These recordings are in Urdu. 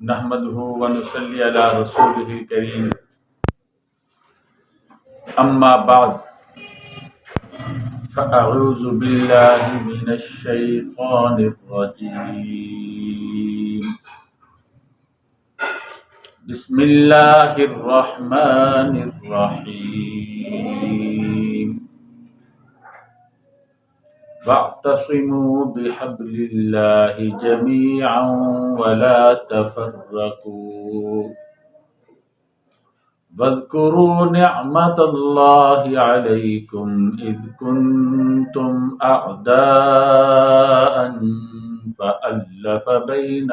نحمده ونصلي على رسوله الكريم أما بعد فأعوذ بالله من الشيطان الرجيم بسم الله الرحمن الرحيم واعتصموا بحبل الله جميعا ولا تفرقوا واذكروا نعمة الله عليكم إذ كنتم أعداء فألف بين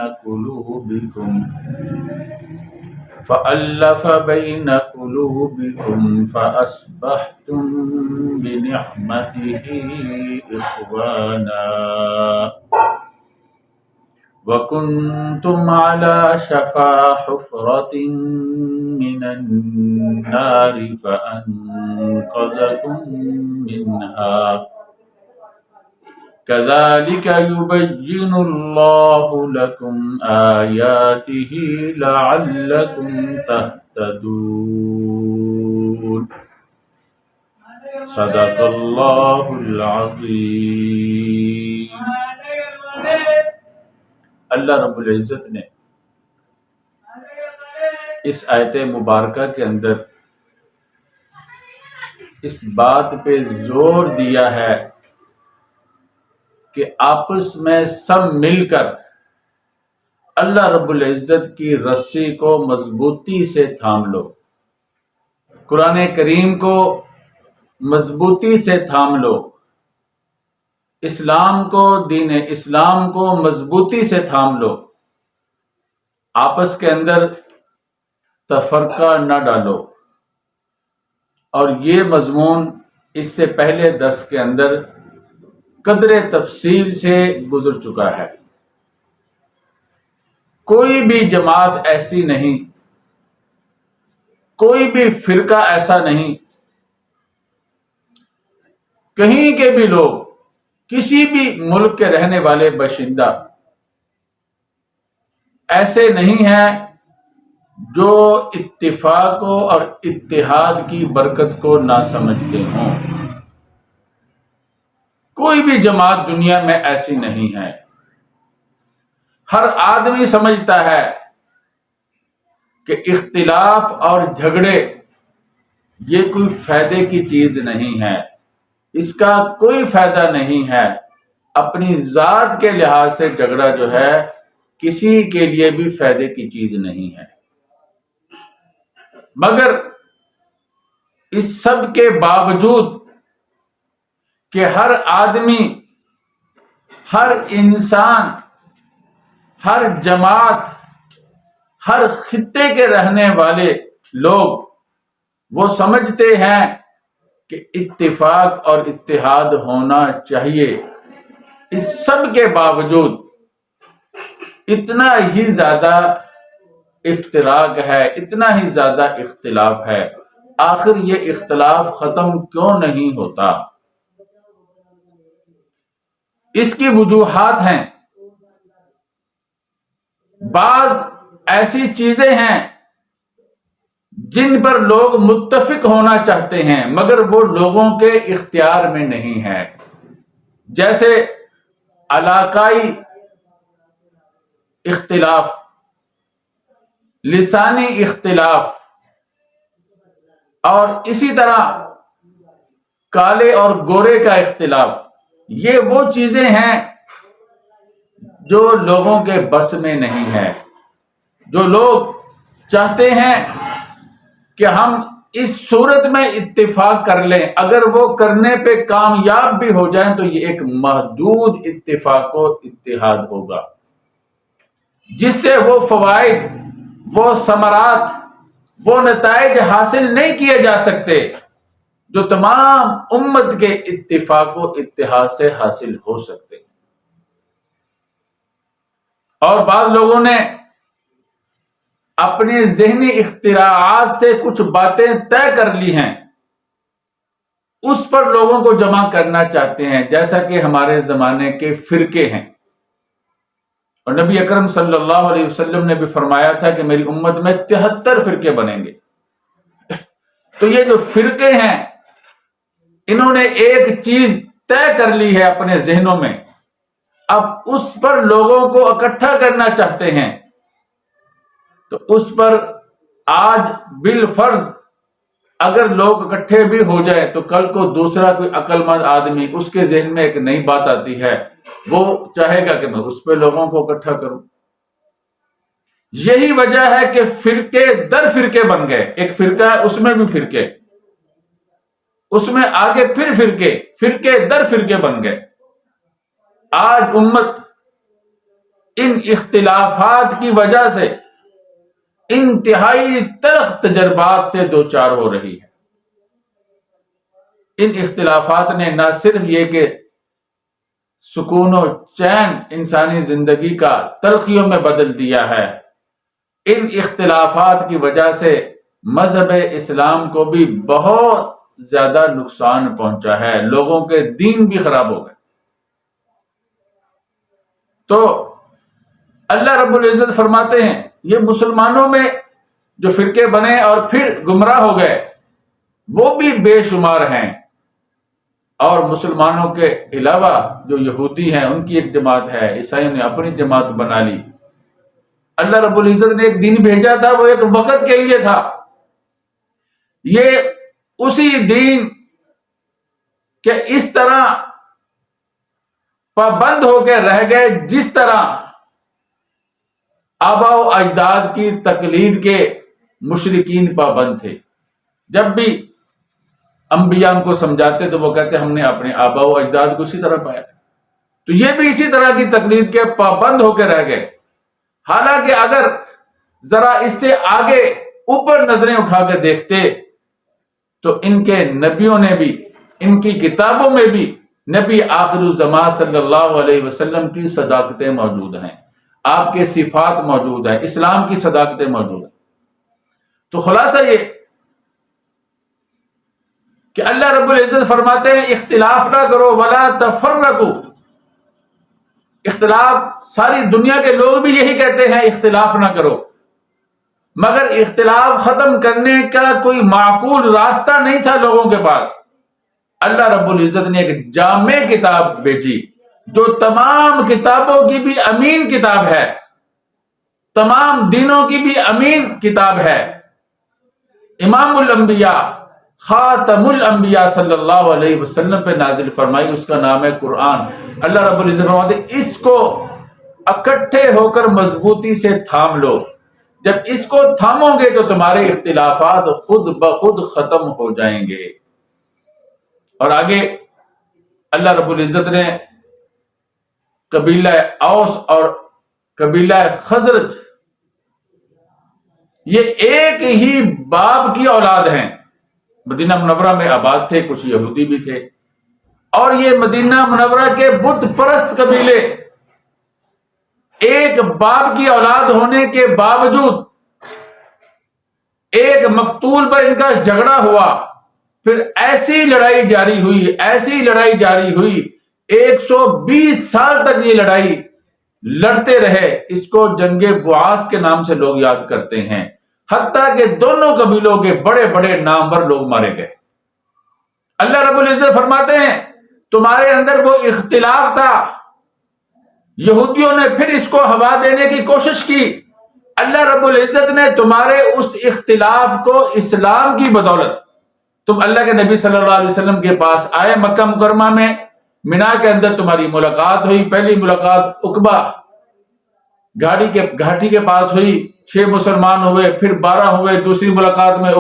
قلوبكم فأصبحتم بنعمته إخوانا وكنتم على شفا حفرة من النار فأنقذكم منها كذلك يبين الله لكم آياته لعلكم تهتدون صدق الله العظيم۔ اللہ رب العزت نے اس آیت مبارکہ کے اندر اس بات پہ زور دیا ہے کہ آپس میں سب مل کر اللہ رب العزت کی رسی کو مضبوطی سے تھام لو، قرآن کریم کو مضبوطی سے تھام لو، اسلام کو، دین اسلام کو مضبوطی سے تھام لو، آپس کے اندر تفرقہ نہ ڈالو۔ اور یہ مضمون اس سے پہلے درس کے اندر قدر تفصیل سے گزر چکا ہے۔ کوئی بھی جماعت ایسی نہیں، کوئی بھی فرقہ ایسا نہیں، کہیں کے بھی لوگ، کسی بھی ملک کے رہنے والے باشندہ ایسے نہیں ہیں جو اتفاق اور اتحاد کی برکت کو نہ سمجھتے ہوں۔ کوئی بھی جماعت دنیا میں ایسی نہیں ہے۔ ہر آدمی سمجھتا ہے کہ اختلاف اور جھگڑے یہ کوئی فائدے کی چیز نہیں ہے، اس کا کوئی فائدہ نہیں ہے۔ اپنی ذات کے لحاظ سے جھگڑا جو ہے کسی کے لیے بھی فائدے کی چیز نہیں ہے۔ مگر اس سب کے باوجود کہ ہر آدمی، ہر انسان، ہر جماعت، ہر خطے کے رہنے والے لوگ وہ سمجھتے ہیں کہ اتفاق اور اتحاد ہونا چاہیے، اس سب کے باوجود اتنا ہی زیادہ افتراق ہے، اتنا ہی زیادہ اختلاف ہے۔ آخر یہ اختلاف ختم کیوں نہیں ہوتا؟ اس کی وجوہات ہیں۔ بعض ایسی چیزیں ہیں جن پر لوگ متفق ہونا چاہتے ہیں مگر وہ لوگوں کے اختیار میں نہیں ہے، جیسے علاقائی اختلاف، لسانی اختلاف، اور اسی طرح کالے اور گورے کا اختلاف۔ یہ وہ چیزیں ہیں جو لوگوں کے بس میں نہیں ہے۔ جو لوگ چاہتے ہیں کہ ہم اس صورت میں اتفاق کر لیں، اگر وہ کرنے پہ کامیاب بھی ہو جائیں تو یہ ایک محدود اتفاق و اتحاد ہوگا، جس سے وہ فوائد، وہ ثمرات، وہ نتائج حاصل نہیں کیے جا سکتے جو تمام امت کے اتفاق و اتحاد سے حاصل ہو سکتے۔ اور بعض لوگوں نے اپنی ذہنی اختراعات سے کچھ باتیں طے کر لی ہیں، اس پر لوگوں کو جمع کرنا چاہتے ہیں، جیسا کہ ہمارے زمانے کے فرقے ہیں۔ اور نبی اکرم صلی اللہ علیہ وسلم نے بھی فرمایا تھا کہ میری امت میں 73 فرقے بنیں گے۔ تو یہ جو فرقے ہیں، انہوں نے ایک چیز طے کر لی ہے اپنے ذہنوں میں، اب اس پر لوگوں کو اکٹھا کرنا چاہتے ہیں۔ تو اس پر آج بالفرض اگر لوگ اکٹھے بھی ہو جائے تو کل کو دوسرا کوئی عقل مند آدمی، اس کے ذہن میں ایک نئی بات آتی ہے، وہ چاہے گا کہ میں اس پہ لوگوں کو اکٹھا کروں۔ یہی وجہ ہے کہ فرقے در فرقے بن گئے، ایک فرقہ ہے اس میں بھی فرقے، اس میں آگے پھر فرقے در فرقے بن گئے۔ آج امت ان اختلافات کی وجہ سے انتہائی تلخ تجربات سے دوچار ہو رہی ہے۔ ان اختلافات نے نہ صرف یہ کہ سکون و چین انسانی زندگی کا تلخیوں میں بدل دیا ہے، ان اختلافات کی وجہ سے مذہب اسلام کو بھی بہت زیادہ نقصان پہنچا ہے، لوگوں کے دین بھی خراب ہو گئے۔ تو اللہ رب العزت فرماتے ہیں یہ مسلمانوں میں جو فرقے بنے اور پھر گمراہ ہو گئے وہ بھی بے شمار ہیں، اور مسلمانوں کے علاوہ جو یہودی ہیں ان کی ایک جماعت ہے، عیسائیوں نے اپنی جماعت بنا لی۔ اللہ رب العزت نے ایک دین بھیجا تھا، وہ ایک وقت کے لیے تھا، یہ اسی دین کہ اس طرح پابند ہو کے رہ گئے جس طرح آبا و اجداد کی تقلید کے مشرکین پابند تھے۔ جب بھی انبیاء کو سمجھاتے تو وہ کہتے ہم نے اپنے آبا و اجداد کو اسی طرح پایا، تو یہ بھی اسی طرح کی تقلید کے پابند ہو کے رہ گئے۔ حالانکہ اگر ذرا اس سے آگے اوپر نظریں اٹھا کے دیکھتے تو ان کے نبیوں نے بھی، ان کی کتابوں میں بھی نبی آخر الزمان صلی اللہ علیہ وسلم کی صداقتیں موجود ہیں، آپ کے صفات موجود ہیں، اسلام کی صداقتیں موجود ہیں۔ تو خلاصہ یہ کہ اللہ رب العزت فرماتے ہیں اختلاف نہ کرو ولا تفرقوا۔ اختلاف، ساری دنیا کے لوگ بھی یہی کہتے ہیں اختلاف نہ کرو، مگر اختلاف ختم کرنے کا کوئی معقول راستہ نہیں تھا لوگوں کے پاس۔ اللہ رب العزت نے ایک جامع کتاب بھیجی جو تمام کتابوں کی بھی امین کتاب ہے، تمام دینوں کی بھی امین کتاب ہے، امام الانبیاء خاتم الانبیاء صلی اللہ علیہ وسلم پہ نازل فرمائی، اس کا نام ہے قرآن۔ اللہ رب العزت فرماتے اس کو اکٹھے ہو کر مضبوطی سے تھام لو، جب اس کو تھامو گے تو تمہارے اختلافات خود بخود ختم ہو جائیں گے۔ اور آگے اللہ رب العزت نے قبیلہ اوس اور قبیلہ خزرج، یہ ایک ہی باپ کی اولاد ہیں، مدینہ منورہ میں آباد تھے، کچھ یہودی بھی تھے، اور یہ مدینہ منورہ کے بت پرست قبیلے ایک باپ کی اولاد ہونے کے باوجود ایک مقتول پر ان کا جھگڑا ہوا، پھر ایسی لڑائی جاری ہوئی 120 سال تک یہ لڑائی لڑتے رہے۔ اس کو جنگ بعاث کے نام سے لوگ یاد کرتے ہیں، حتیٰ کہ دونوں قبیلوں کے بڑے بڑے نامور لوگ مارے گئے۔ اللہ رب العزت فرماتے ہیں تمہارے اندر وہ اختلاف تھا، یہودیوں نے پھر اس کو ہوا دینے کی کوشش کی، اللہ رب العزت نے تمہارے اس اختلاف کو اسلام کی بدولت، تم اللہ کے نبی صلی اللہ علیہ وسلم کے پاس آئے، مکہ مکرمہ میں مینا کے اندر تمہاری ملاقات ہوئی، پہلی ملاقات عقبہ گھاٹی کے پاس ہوئی، 6 مسلمان ہوئے، پھر 12 ہوئے، دوسری ملاقات میں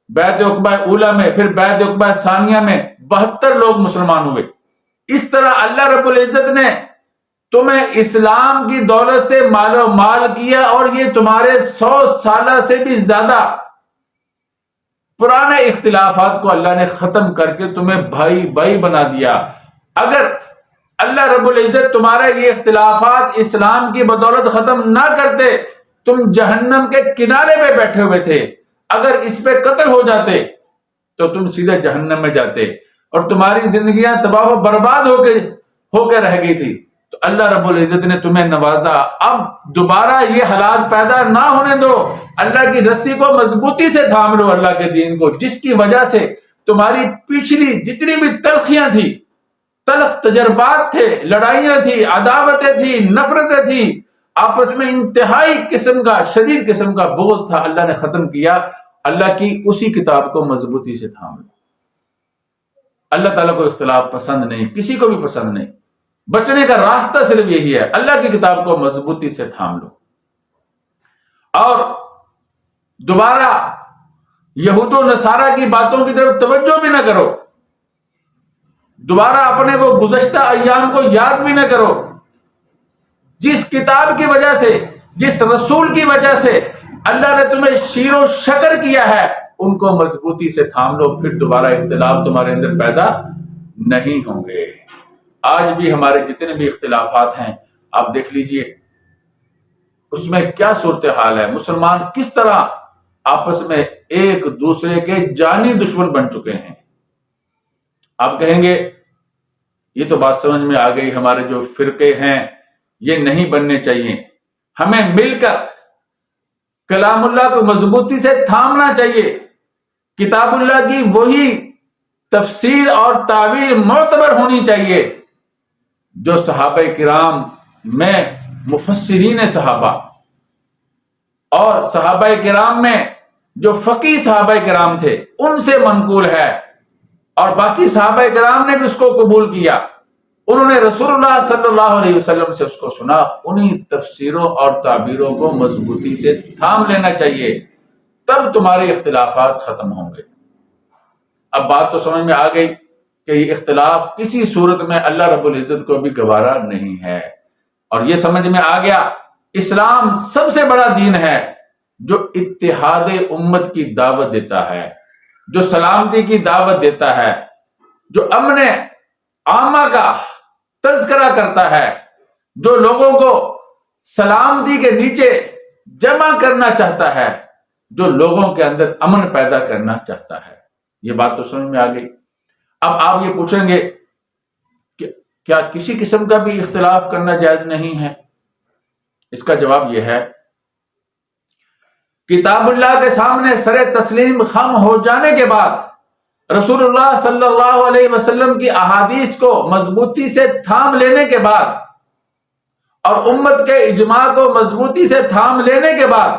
بیعت عقبہ اولیٰ میں، پھر بیعت عقبہ ثانیہ میں 72 لوگ مسلمان ہوئے۔ اس طرح اللہ رب العزت نے تمہیں اسلام کی دولت سے مال و مال کیا، اور یہ تمہارے 100 سالہ سے بھی زیادہ پرانے اختلافات کو اللہ نے ختم کر کے تمہیں بھائی بھائی بنا دیا۔ اگر اللہ رب العزت تمہارے یہ اختلافات اسلام کی بدولت ختم نہ کرتے، تم جہنم کے کنارے پہ بیٹھے ہوئے تھے، اگر اس پہ قتل ہو جاتے تو تم سیدھے جہنم میں جاتے، اور تمہاری زندگیاں تباہ و برباد ہو کے رہ گئی تھی۔ تو اللہ رب العزت نے تمہیں نوازا، اب دوبارہ یہ حالات پیدا نہ ہونے دو، اللہ کی رسی کو مضبوطی سے تھام لو، اللہ کے دین کو، جس کی وجہ سے تمہاری پچھلی جتنی بھی تلخیاں تھی، تلخ تجربات تھے، لڑائیاں تھی، عداوتیں تھی، نفرتیں تھی، آپس میں انتہائی قسم کا شدید قسم کا بغض تھا، اللہ نے ختم کیا۔ اللہ کی اسی کتاب کو مضبوطی سے تھام لو۔ اللہ تعالیٰ کو اختلاف پسند نہیں، کسی کو بھی پسند نہیں، بچنے کا راستہ صرف یہی ہے، اللہ کی کتاب کو مضبوطی سے تھام لو، اور دوبارہ یہود و نصارہ کی باتوں کی طرف توجہ بھی نہ کرو، دوبارہ اپنے وہ گزشتہ ایام کو یاد بھی نہ کرو، جس کتاب کی وجہ سے، جس رسول کی وجہ سے اللہ نے تمہیں شیر و شکر کیا ہے، ان کو مضبوطی سے تھام لو، پھر دوبارہ اختلاف تمہارے اندر پیدا نہیں ہوں گے۔ آج بھی ہمارے جتنے بھی اختلافات ہیں، آپ دیکھ لیجئے اس میں کیا صورتحال ہے، مسلمان کس طرح آپس میں ایک دوسرے کے جانی دشمن بن چکے ہیں۔ آپ کہیں گے یہ تو بات سمجھ میں آ گئی، ہمارے جو فرقے ہیں یہ نہیں بننے چاہیے، ہمیں مل کر کلام اللہ کو مضبوطی سے تھامنا چاہیے، کتاب اللہ کی وہی تفسیر اور تعبیر معتبر ہونی چاہیے جو صحابہ کرام میں مفسرین صحابہ اور صحابہ کرام میں جو فقیہ صحابہ کرام تھے ان سے منقول ہے، اور باقی صحابہ کرام نے بھی اس کو قبول کیا، انہوں نے رسول اللہ صلی اللہ علیہ وسلم سے اس کو سنا، انہی تفسیروں اور تعبیروں کو مضبوطی سے تھام لینا چاہیے، تب تمہارے اختلافات ختم ہوں گے۔ اب بات تو سمجھ میں آ گئی کہ یہ اختلاف کسی صورت میں اللہ رب العزت کو بھی گوارا نہیں ہے، اور یہ سمجھ میں آ گیا اسلام سب سے بڑا دین ہے جو اتحاد امت کی دعوت دیتا ہے، جو سلامتی کی دعوت دیتا ہے، جو امن عامہ کا تذکرہ کرتا ہے، جو لوگوں کو سلامتی کے نیچے جمع کرنا چاہتا ہے، جو لوگوں کے اندر امن پیدا کرنا چاہتا ہے۔ یہ بات تو سمجھ میں آ گئی۔ اب آپ یہ پوچھیں گے کہ کیا کسی قسم کا بھی اختلاف کرنا جائز نہیں ہے؟ اس کا جواب یہ ہے، کتاب اللہ کے سامنے سر تسلیم خم ہو جانے کے بعد، رسول اللہ صلی اللہ علیہ وسلم کی احادیث کو مضبوطی سے تھام لینے کے بعد، اور امت کے اجماع کو مضبوطی سے تھام لینے کے بعد،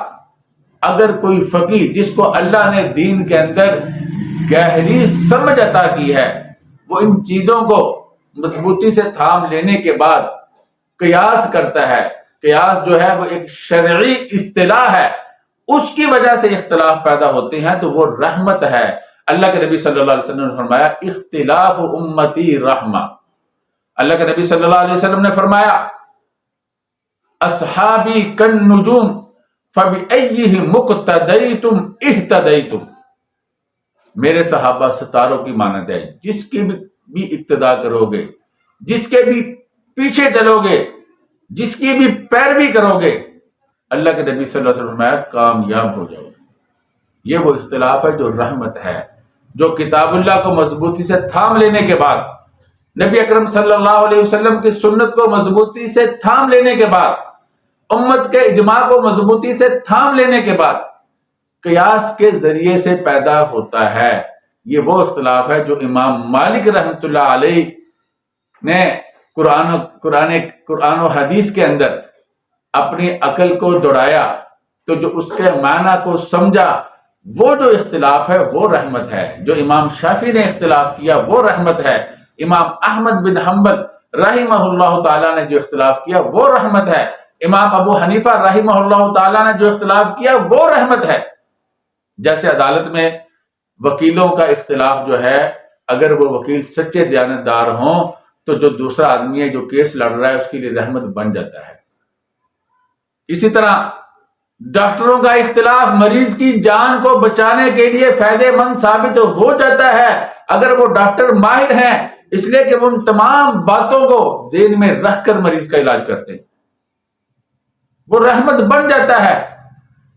اگر کوئی فقیہ جس کو اللہ نے دین کے اندر گہری سمجھ عطا کی ہے، وہ ان چیزوں کو مضبوطی سے تھام لینے کے بعد قیاس کرتا ہے، قیاس جو ہے وہ ایک شرعی اصطلاح ہے، اس کی وجہ سے اختلاف پیدا ہوتے ہیں، تو وہ رحمت ہے۔ اللہ کے نبی صلی اللہ علیہ وسلم نے فرمایا اختلاف امتی رحمہ، اللہ کے نبی صلی اللہ علیہ وسلم نے فرمایا اصحابی کالنجوم فبأیہم اقتدیتم اہتدیتم، میرے صحابہ ستاروں کی مانند ہے، جس کی بھی اقتداء کرو گے، جس کے بھی پیچھے چلو گے، جس کی بھی پیروی کرو گے، اللہ کے نبی صلی اللہ علیہ وسلم نے فرمایا کامیاب ہو جاؤ گے۔ یہ وہ اختلاف ہے جو رحمت ہے، جو کتاب اللہ کو مضبوطی سے تھام لینے کے بعد، نبی اکرم صلی اللہ علیہ وسلم کی سنت کو مضبوطی سے تھام لینے کے بعد، امت کے اجماع کو مضبوطی سے تھام لینے کے بعد قیاس کے ذریعے سے پیدا ہوتا ہے۔ یہ وہ اختلاف ہے جو امام مالک رحمۃ اللہ علیہ نے قرآن و حدیث کے اندر اپنی عقل کو دوڑایا تو جو اس کے معنی کو سمجھا، وہ جو اختلاف ہے وہ رحمت ہے۔ جو امام شافعی نے اختلاف کیا وہ رحمت ہے، امام احمد بن حنبل رحمہ اللہ تعالیٰ نے جو اختلاف کیا وہ رحمت ہے، امام ابو حنیفہ رحمہ اللہ تعالیٰ نے جو اختلاف کیا وہ رحمت ہے۔ جیسے عدالت میں وکیلوں کا اختلاف جو ہے، اگر وہ وکیل سچے دیانتدار ہوں تو جو دوسرا آدمی ہے جو کیس لڑ رہا ہے اس کے لیے رحمت بن جاتا ہے۔ اسی طرح ڈاکٹروں کا اختلاف مریض کی جان کو بچانے کے لیے فائدہ مند ثابت ہو جاتا ہے اگر وہ ڈاکٹر ماہر ہیں، اس لیے کہ وہ ان تمام باتوں کو ذہن میں رکھ کر مریض کا علاج کرتے ہیں، وہ رحمت بن جاتا ہے۔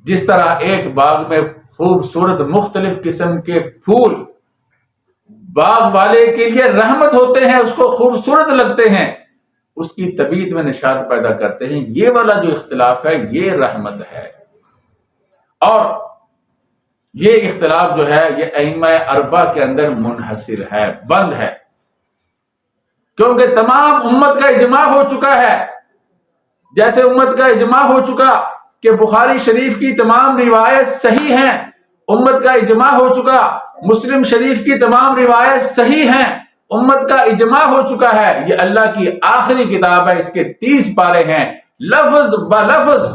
جس طرح ایک باغ میں خوبصورت مختلف قسم کے پھول باغ والے کے لیے رحمت ہوتے ہیں، اس کو خوبصورت لگتے ہیں، اس کی طبیعت میں نشاط پیدا کرتے ہیں. یہ والا جو اختلاف ہے یہ رحمت ہے. اور یہ اختلاف جو ہے یہ ائمہ اربعہ کے اندر منحصر ہے، بند ہے، کیونکہ تمام امت کا اجماع ہو چکا ہے. جیسے امت کا اجماع ہو چکا کہ بخاری شریف کی تمام روایت صحیح ہیں، امت کا اجماع ہو چکا مسلم شریف کی تمام روایت صحیح ہیں، امت کا اجماع ہو چکا ہے یہ اللہ کی آخری کتاب ہے، اس کے 30 پارے ہیں، لفظ بلفظ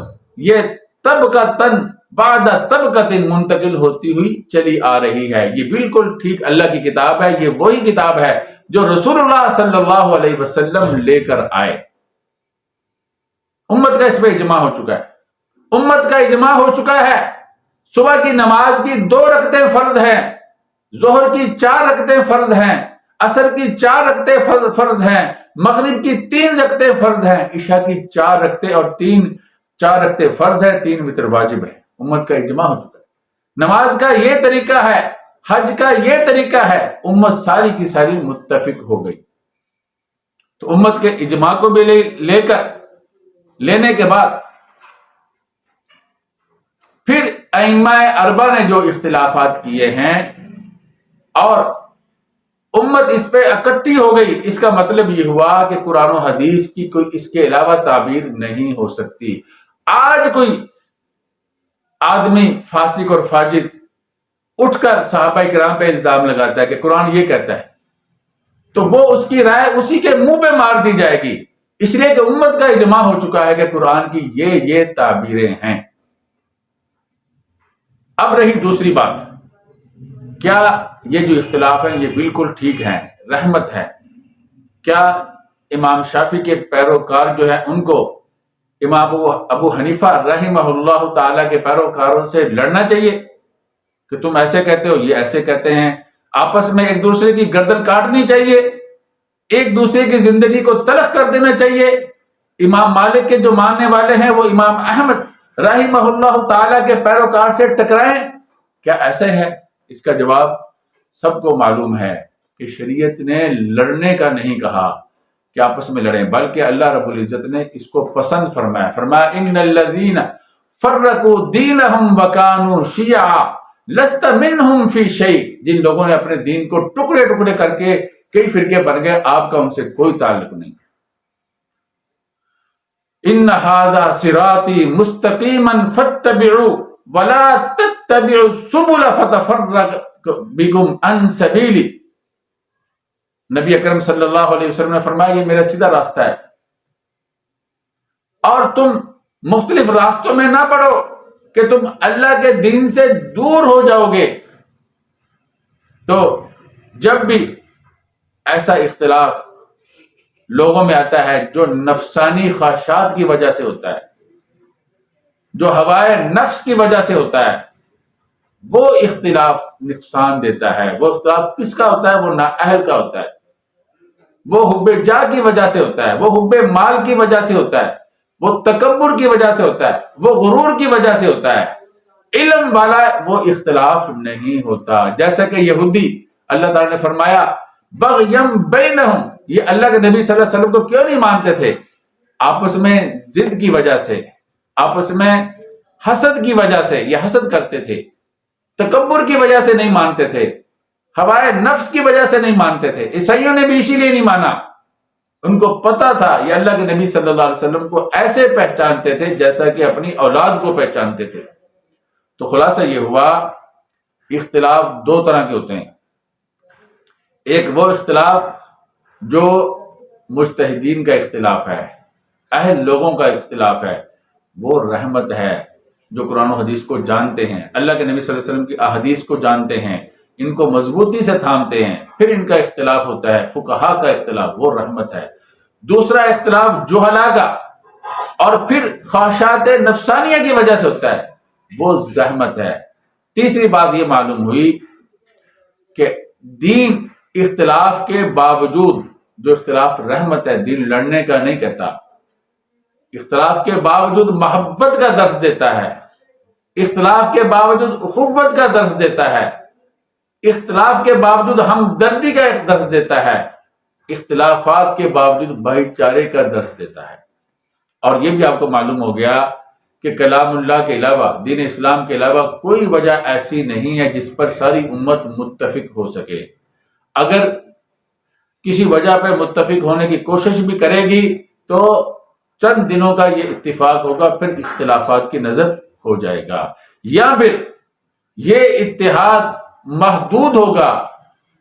یہ طبقۃ بعد طبقۃ منتقل ہوتی ہوئی چلی آ رہی ہے. یہ بالکل ٹھیک اللہ کی کتاب ہے. یہ وہی کتاب ہے جو رسول اللہ صلی اللہ علیہ وسلم لے کر آئے. امت کا اس پہ اجماع ہو چکا ہے. امت کا اجماع ہو چکا ہے صبح کی نماز کی 2 رکعتیں فرض ہیں، ظہر کی 4 رکعتیں فرض ہیں، عصر کی 4 رکعتیں فرض ہیں، مغرب کی 3 رکعتیں فرض ہیں، عشاء کی 4 رکعتیں اور 4 رکعتیں فرض ہیں، 3 وتر واجب ہے. امت کا اجماع ہو چکا ہے. نماز کا یہ طریقہ ہے، حج کا یہ طریقہ ہے، امت ساری کی ساری متفق ہو گئی. تو امت کے اجماع کو بھی لینے کے بعد پھر ائمہ اربعہ نے جو اختلافات کیے ہیں اور امت اس پہ اکٹھی ہو گئی، اس کا مطلب یہ ہوا کہ قرآن و حدیث کی کوئی اس کے علاوہ تعبیر نہیں ہو سکتی. آج کوئی آدمی فاسق اور فاجر اٹھ کر صحابہ کرام پہ الزام لگاتا ہے کہ قرآن یہ کہتا ہے، تو وہ اس کی رائے اسی کے منہ پہ مار دی جائے گی، اس لیے کہ امت کا اجماع ہو چکا ہے کہ قرآن کی یہ تعبیریں ہیں. اب رہی دوسری بات، کیا یہ جو اختلاف ہیں یہ بالکل ٹھیک ہیں، رحمت ہے؟ کیا امام شافعی کے پیروکار جو ہیں ان کو امام ابو حنیفہ رحمہ اللہ تعالی کے پیروکاروں سے لڑنا چاہیے کہ تم ایسے کہتے ہو، یہ ایسے کہتے ہیں، آپس میں ایک دوسرے کی گردن کاٹنی چاہیے، ایک دوسرے کی زندگی کو تلخ کر دینا چاہیے؟ امام مالک کے جو ماننے والے ہیں وہ امام احمد رحمہ اللہ تعالی کے پیروکار سے ٹکرائیں؟ کیا ایسے ہے؟ اس کا جواب سب کو معلوم ہے کہ شریعت نے لڑنے کا نہیں کہا کہ آپس میں لڑیں، بلکہ اللہ رب العزت نے اس کو پسند فرمایا ان الذین فرقوا دینہم وکانوا شیعا لست منہم فی شیء. جن لوگوں نے اپنے دین کو ٹکڑے ٹکڑے کر کے کئی فرقے بن گئے، آپ کا ان سے کوئی تعلق نہیں. ان ھذا صراطی مستقیما فاتبعوا ولا تتبعوا السبل فتفرق بکم عن سبیلی. نبی اکرم صلی اللہ علیہ وسلم نے فرمایا یہ میرا سیدھا راستہ ہے اور تم مختلف راستوں میں نہ پڑو کہ تم اللہ کے دین سے دور ہو جاؤ گے. تو جب بھی ایسا اختلاف لوگوں میں آتا ہے جو نفسانی خواہشات کی وجہ سے ہوتا ہے، جو ہوائے نفس کی وجہ سے ہوتا ہے، وہ اختلاف نقصان دیتا ہے. وہ اختلاف کس کا ہوتا ہے؟ وہ نااہل کا ہوتا ہے، وہ حب جاہ کی وجہ سے ہوتا ہے، وہ حب مال کی وجہ سے ہوتا ہے، وہ تکبر کی وجہ سے ہوتا ہے، وہ غرور کی وجہ سے ہوتا ہے. علم والا وہ اختلاف نہیں ہوتا. جیسا کہ یہودی اللہ تعالی نے فرمایا بغیم بینہم، یہ اللہ کے نبی صلی اللہ علیہ وسلم کو کیوں نہیں مانتے تھے؟ آپس میں ضد کی وجہ سے، آپس میں حسد کی وجہ سے یہ حسد کرتے تھے، تکبر کی وجہ سے نہیں مانتے تھے، ہوائے نفس کی وجہ سے نہیں مانتے تھے. عیسائیوں نے بھی اسی لیے نہیں مانا، ان کو پتا تھا یہ اللہ کے نبی صلی اللہ علیہ وسلم کو ایسے پہچانتے تھے جیسا کہ اپنی اولاد کو پہچانتے تھے. تو خلاصہ یہ ہوا اختلاف 2 طرح کے ہوتے ہیں. ایک وہ اختلاف جو مجتہدین کا اختلاف ہے، اہل لوگوں کا اختلاف ہے، وہ رحمت ہے. جو قرآن و حدیث کو جانتے ہیں، اللہ کے نبی صلی اللہ علیہ وسلم کی احادیث کو جانتے ہیں، ان کو مضبوطی سے تھامتے ہیں، پھر ان کا اختلاف ہوتا ہے، فقہا کا اختلاف، وہ رحمت ہے. دوسرا اختلاف جہلا کا اور پھر خواہشات نفسانیہ کی وجہ سے ہوتا ہے، وہ زحمت ہے. تیسری بات یہ معلوم ہوئی کہ دین اختلاف کے باوجود جو اختلاف رحمت ہے، دین لڑنے کا نہیں کہتا. اختلاف کے باوجود محبت کا درس دیتا ہے، اختلاف کے باوجود اخوت کا درس دیتا ہے، اختلاف کے باوجود ہمدردی کا ایک درس دیتا ہے، اختلافات کے باوجود بھائی چارے کا درس دیتا ہے۔ اور یہ بھی آپ کو معلوم ہو گیا کہ کلام اللہ کے علاوہ، دین اسلام کے علاوہ کوئی وجہ ایسی نہیں ہے جس پر ساری امت متفق ہو سکے۔ اگر کسی وجہ پہ متفق ہونے کی کوشش بھی کرے گی تو چند دنوں کا یہ اتفاق ہوگا، پھر اختلافات کی نظر ہو جائے گا، یا پھر یہ اتحاد محدود ہوگا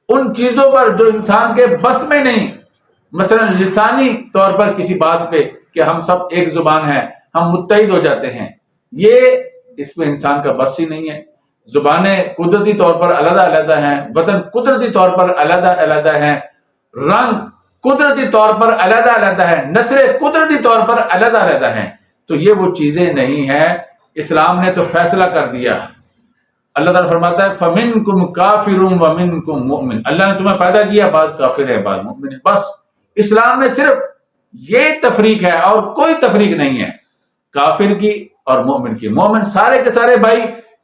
ان چیزوں پر جو انسان کے بس میں نہیں، مثلا لسانی طور پر کسی بات پہ کہ ہم سب ایک زبان ہیں، ہم متحد ہو جاتے ہیں، یہ اس میں انسان کا بس ہی نہیں ہے۔ زبانیں قدرتی طور پر علیحدہ علیحدہ ہیں، وطن قدرتی طور پر علیحدہ علیحدہ ہیں، رنگ قدرتی طور پر علیحدہ علیحدہ ہیں، نسلیں قدرتی طور پر علیحدہ علیحدہ ہیں، تو یہ وہ چیزیں نہیں ہیں۔ اسلام نے تو فیصلہ کر دیا۔ اللہ تعالیٰ فرماتا ہے فَمِنْكُمْ كَافِرٌ وَمِنْكُمْ مُؤْمِنٌ، اللہ نے تمہیں پیدا کیا، بعض کافر ہے بعض مومن ہے، بس اسلام میں صرف یہ تفریق ہے اور کوئی تفریق نہیں ہے کافر کی اور مومن کی۔ مومن سارے کے سارے بھائی،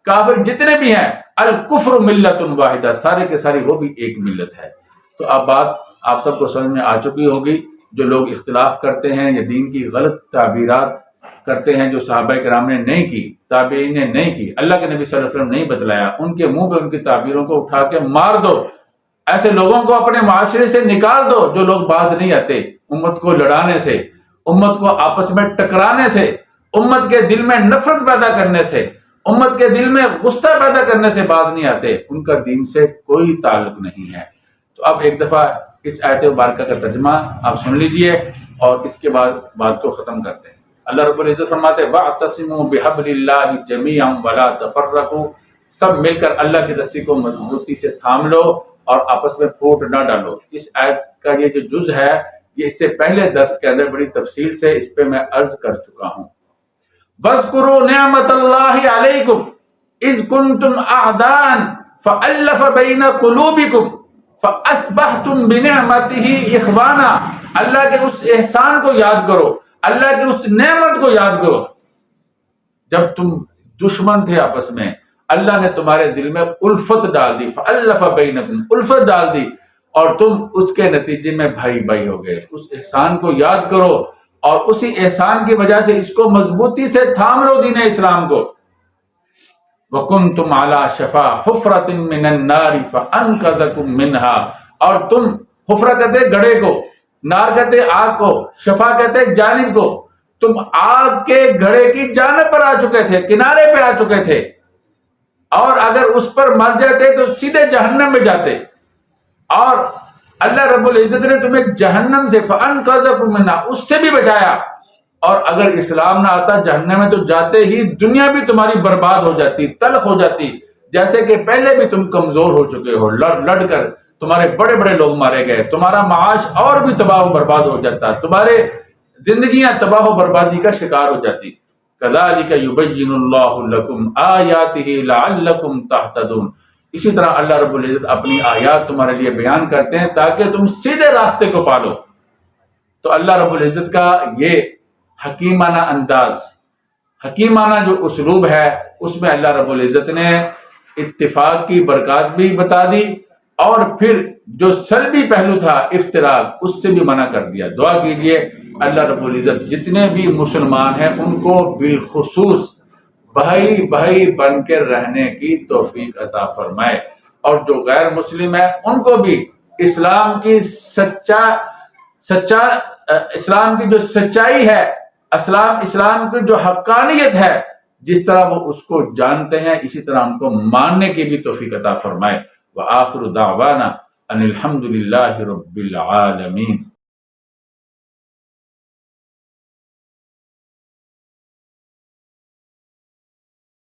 کافر جتنے بھی ہیں الکفر ملت واحدہ، سارے کے سارے وہ بھی ایک ملت ہے۔ تو اب بات آپ سب کو سمجھ میں آ چکی ہوگی۔ جو لوگ اختلاف کرتے ہیں یا دین کی غلط تعبیرات کرتے ہیں جو صحابہ کرام نے نہیں کی، تابعین نے نہیں کی، اللہ کے نبی صلی اللہ علیہ وسلم نہیں بتلایا، ان کے منہ پہ ان کی تعبیروں کو اٹھا کے مار دو، ایسے لوگوں کو اپنے معاشرے سے نکال دو جو لوگ باز نہیں آتے، امت کو لڑانے سے، امت کو آپس میں ٹکرانے سے، امت کے دل میں نفرت پیدا کرنے سے، امت کے دل میں غصہ پیدا کرنے سے باز نہیں آتے، ان کا دین سے کوئی تعلق نہیں ہے۔ تو اب ایک دفعہ اس آیت مبارکہ کا ترجمہ آپ سن لیجئے اور اس کے بعد بات کو ختم کرتے ہیں۔ اللہ رب العزت فرماتے ہیں وَاعْتَصِمُوا بِحَبْلِ اللَّهِ جَمِيعًا وَلَا تَفَرَّقُوا، سب مل کر اللہ کی رسی کو مضبوطی سے تھام لو اور آپس میں پھوٹ نہ ڈالو۔ اس آیت کا یہ جو جز ہے یہ اس سے پہلے درس کے اندر بڑی تفصیل سے اس پہ میں عرض کر چکا ہوں۔ وَاذْكُرُوا نِعْمَةَ اللَّهِ عَلَيْكُمْ إِذْ كُنْتُمْ أَعْدَاءً فَأَلَّفَ بَيْنَ قُلُوبِكُمْ فَأَصْبَحْتُمْ بِنِعْمَتِهِ إِخْوَانًا، اللہ کے اس احسان کو یاد کرو، اللہ کی اس نعمت کو یاد کرو۔ جب تم دشمن تھے آپس میں، اللہ نے تمہارے دل میں الفت ڈال دی، فَأَلَّفَ بَيْنَكُمْ، الفت ڈال دی اور تم اس کے نتیجے میں بھائی بھائی ہو گئے۔ اس احسان کو یاد کرو اور اسی احسان کی وجہ سے اس کو مضبوطی سے تھام لو دین اسلام کو۔ وَكُنْتُمْ عَلَى شَفَا حُفْرَةٍ مِّنَ النَّارِ فَأَنْقَذَكُم مِّنْهَا، اور تم حفرہ کہتے گڑھے کو، نار کہتے آگ کو، شفا کہتے جانب کو، تم آگ کے گھڑے کی جانب پر آ چکے تھے، کنارے پہ آ چکے تھے، اور اگر اس پر مر جاتے تو سیدھے جہنم میں جاتے، اور اللہ رب العزت نے تمہیں جہنم سے فَأَنْقَذَكُم مِّنْهَا، اس سے بھی بچایا، اور اگر اسلام نہ آتا جہنم میں تو جاتے ہی دنیا بھی تمہاری برباد ہو جاتی، تلخ ہو جاتی، جیسے کہ پہلے بھی تم کمزور ہو چکے ہو، لڑ کر تمہارے بڑے بڑے لوگ مارے گئے، تمہارا معاش اور بھی تباہ و برباد ہو جاتا، تمہارے زندگیاں تباہ و بربادی کا شکار ہو جاتی۔ كَذَلِكَ يُبَيِّنُ اللَّهُ لَكُمْ آيَاتِهِ لَعَلَّكُمْ تَهْتَدُونَ، اسی طرح اللہ رب العزت اپنی آیات تمہارے لیے بیان کرتے ہیں تاکہ تم سیدھے راستے کو پالو۔ تو اللہ رب العزت کا یہ حکیمانہ انداز، حکیمانہ جو اسلوب ہے، اس میں اللہ رب العزت نے اتفاق کی برکات بھی بتا دی اور پھر جو سلبی پہلو تھا افتراق، اس سے بھی منع کر دیا۔ دعا کیجئے اللہ رب العزت جتنے بھی مسلمان ہیں ان کو بالخصوص بھائی بھائی بن کے رہنے کی توفیق عطا فرمائے، اور جو غیر مسلم ہیں ان کو بھی اسلام کی اسلام کی جو سچائی ہے، اسلام کی جو حقانیت ہے، جس طرح وہ اس کو جانتے ہیں اسی طرح ان کو ماننے کی بھی توفیق عطا فرمائے۔ وآخر دعوانا ان الحمد للہ رب العالمین۔